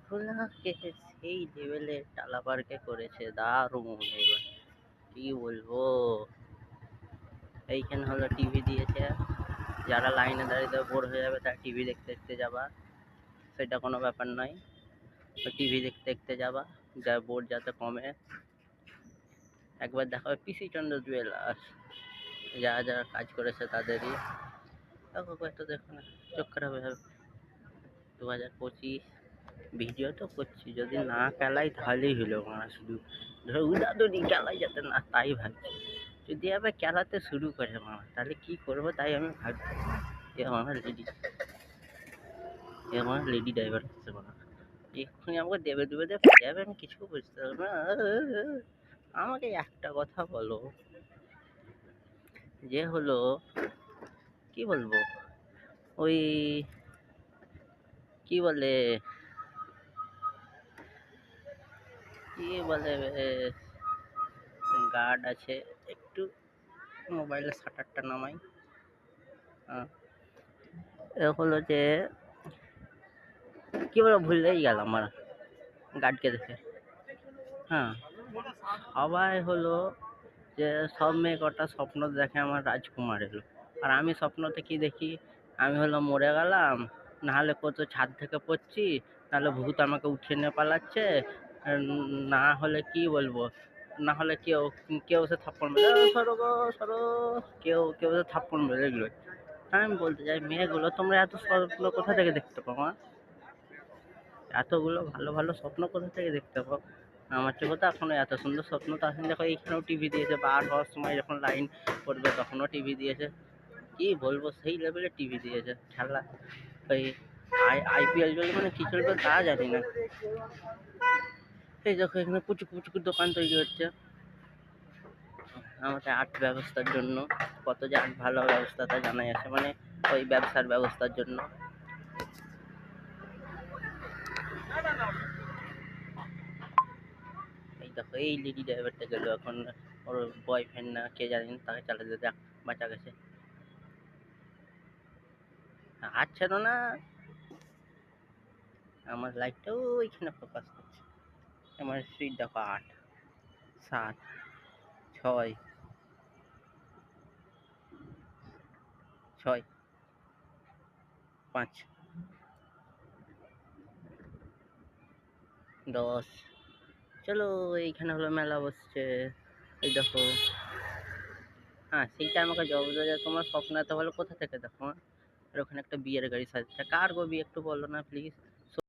ভোলাকে সেই লেভেলের টালাবারকে করেছে দারুণ। এবার কি বলবো, এইখানে হলো টিভি দিয়েছে, যারা লাইনে দাঁড়িয়ে বোর হয়ে যাবে তারা টিভি দেখতে দেখতে যাবা, সেটা কোনো ব্যাপার নয়। টিভি দেখতে দেখতে যাবা, যা বোর যাতে কমে। একবার দেখা হবে পিসি চন্দ্র জুয়েলার্স, যারা যারা কাজ করেছে তাদেরই। দেখো একটু দেখো না, চোখ খারাপ হয়ে যাবে। 2025 ভিডিও তো করছি, যদি না খেলাই তাহলেই হলো। শুধু ধরো উদাদুরি খেলাই যাতে না, তাই ভাবছি। যদি আবার খেলাতে শুরু করে তাহলে কি করবো, তাই আমি ভাবছি। আমার লেডি ড্রাইভার হচ্ছে এক্ষুনি আমাকে দেবে দেবে দেবে যাবে, আমি কিছু বুঝতে পারবো না। আমাকে একটা কথা বলো, যে হলো কি বলবো, ওই কি বলে কি বলে গার্ড আছে, একটু মোবাইলের শাটারটা নামাই। হলো যে কি বলো, ভুলেই গেলাম আমার গার্ডকে দেখে। হ্যাঁ, সবাই হলো যে সব মেয়ে কটা স্বপ্ন দেখে আমার রাজকুমার এলো, আর আমি স্বপ্নতে কি দেখি, আমি হলো মরে গেলাম, নাহলে কত ছাদ থেকে পড়ছি, নাহলে ভূত আমাকে উঠিয়ে নিয়ে পালাচ্ছে, না হলে কি বলবো, না হলে কেউ কেউ এসে থাপ্পড় মেরে সরো গো সরো, কেউ কেউ এসে থাপ্পড় মেরে এগুলো। আমি বলতে চাই, মেয়েগুলো তোমরা এত স্বপ্ন কোথা থেকে দেখতে পাও? এতগুলো ভালো ভালো স্বপ্ন কোথা থেকে দেখতে পাও? আমার চোখে তো এখনো এত সুন্দর স্বপ্ন তো আসেনি। দেখো এইখানেও টিভি দিয়েছে, বার হওয়ার সময় যখন লাইন পড়বে তখনও টিভি দিয়েছে। কি বলবো, সেই লেভেলের টিভি দিয়েছে। খেলা ওই আইপিএল চলবে মানে কি চলবে তা জানি না। এই দেখো এখানে পুচুক পুচুক দোকান তৈরি হচ্ছে আমাদের আর্ট ব্যবস্থার জন্য। কত যে আর্ট ভালো ব্যবস্থা তা জানাই আছে, মানে ওই ব্যবসার ব্যবস্থার জন্য। এই দেখো এই লেডি ড্রাইভারটা গেল এখন, ওর বয়ফ্রেন্ড না কে জানি না, তাকে চালাতে দেখ, বাঁচা গেছে। হাত ছেড়ো না, আমার লাইটটাও ওইখানে ফোকাস করছে। আমার স্পিড দেখো 8, 7, 6, 6, 5, 10। চলো, এইখানে হলো মেলা বসছে, এই দেখো। হ্যাঁ, সেইটা আমাকে জবাব দেওয়া, তোমার স্বপ্ন এত ভালো কোথা থেকে দেখো? আর ওখানে একটা বিয়ের গাড়ি সাজছে, কার গো বিয়ে একটু বলো না প্লিজ।